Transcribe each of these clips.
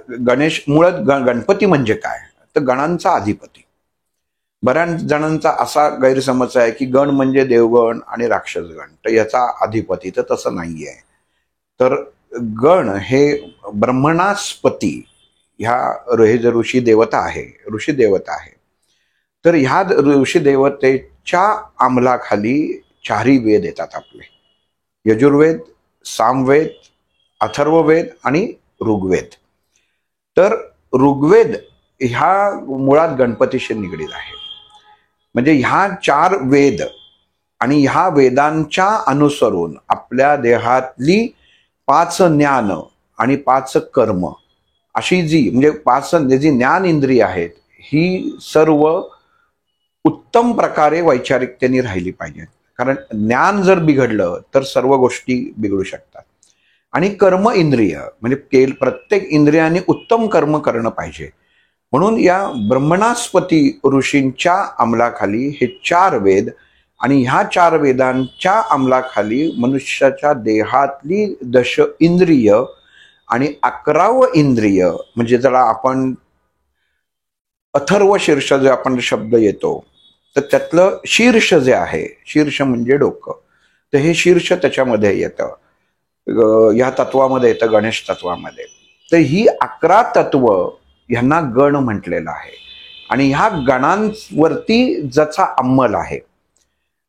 गणेश मुळात गणपती म्हणजे काय, तर गणांचा अधिपती. बऱ्याच जणांचा असा गैरसमज आहे की गण म्हणजे देवगण आणि राक्षसगण, तर याचा अधिपती, तर तसं नाहीये. तर गण हे ब्रह्मणास्पती हे जे ऋषी देवता आहे, ऋषी देवता आहे, तर ह्या ऋषी देवतेच्या अंमलाखाली चारही वेद येतात आपले: यजुर्वेद, सामवेद, अथर्ववेद आणि ऋग्वेद. तर ऋग्वेद ह्या मुळात गणपतीशी निगडीत आहे. म्हणजे ह्या 4 वेद आणि ह्या वेदांच्या अनुसरून आपल्या देहातली 5 ज्ञान आणि 5 कर्म अशी जी म्हणजे 5 जी ज्ञान इंद्रिय आहेत, ही सर्व उत्तम प्रकारे वैचारिकतेने राहिली पाहिजे. कारण ज्ञान जर बिघडलं तर सर्व गोष्टी बिघडू शकतात. आणि कर्म इंद्रिय म्हणजे प्रत्येक इंद्रियाने उत्तम कर्म करणं पाहिजे. म्हणून या ब्रह्मणास्पती ऋषींच्या अंमलाखाली हे 4 वेद आणि ह्या 4 वेदांच्या अंमलाखाली मनुष्याच्या देहातली 10 इंद्रिय आणि 11वं इंद्रिय म्हणजे ज्याला आपण अथर्व शीर्ष जे आपण शब्द येतो, तर त्यातलं शीर्ष जे आहे, शीर्ष म्हणजे डोकं, तर हे शीर्ष त्याच्यामध्ये येतं, या तत्वामध्ये येतं, गणेश तत्वामध्ये. तर ही 11 तत्व ह्यांना गण म्हटलेलं आहे. आणि ह्या गणांवरती ज्याचा अंमल आहे.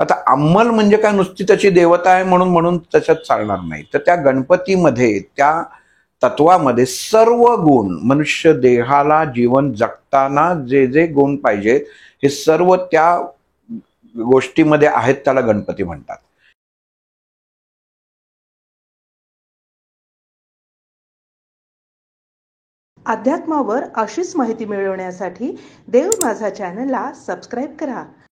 आता अंमल म्हणजे काय, नुसती त्याची देवता आहे म्हणून त्याच्यात चालणार नाही. तर त्या गणपतीमध्ये, त्या तत्वामध्ये सर्व गुण, मनुष्य देहाला जीवन जगताना जे जे गुण पाहिजेत, हे सर्व त्या गोष्टीमध्ये आहेत, त्याला गणपती म्हणतात. अध्यात्मावर अशीच माहिती मिळवण्यासाठी देव माझा चॅनलला सबस्क्राईब करा.